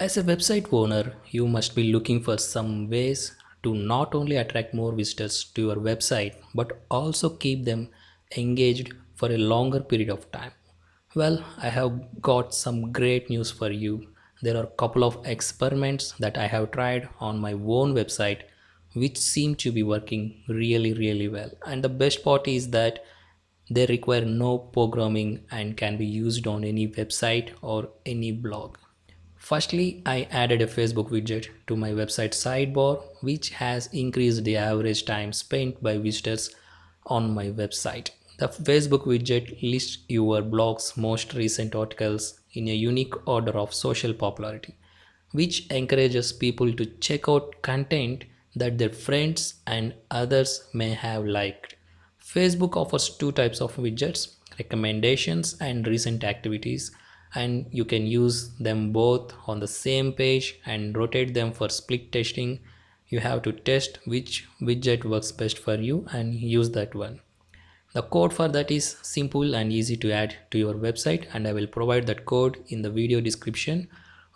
As a website owner, you must be looking for some ways to not only attract more visitors to your website but also keep them engaged for a longer period of time. Well, I have got some great news for you. There are a couple of experiments that I have tried on my own website which seem to be working really well. And the best part is that they require no programming and can be used on any website or any blog. Firstly, I added a Facebook widget to my website sidebar, which has increased the average time spent by visitors on my website. The Facebook widget lists your blog's most recent articles in a unique order of social popularity, which encourages people to check out content that their friends and others may have liked. Facebook offers two types of widgets, recommendations and recent activities, and you can use them both on the same page and rotate them for split testing. You have to test which widget works best for you and use that one. The code for that is simple and easy to add to your website, and I will provide that code in the video description.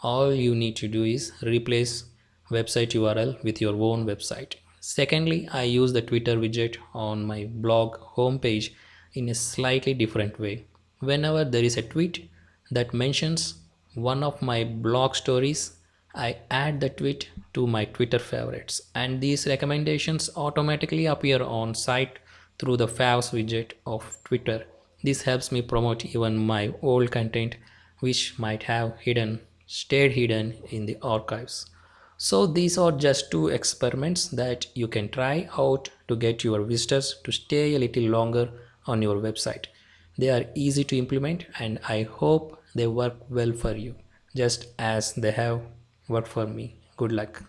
All you need to do is replace website URL with your own website. Secondly, I use the Twitter widget on my blog homepage in a slightly different way. Whenever there is a tweet that mentions one of my blog stories, I add the tweet to my Twitter favorites, and these recommendations automatically appear on site through the favs widget of Twitter. This helps me promote even my old content which might have stayed hidden in the archives. So these are just two experiments that you can try out to get your visitors to stay a little longer on your website. They are easy to implement and I hope they work well for you, just as they have worked for me. Good luck.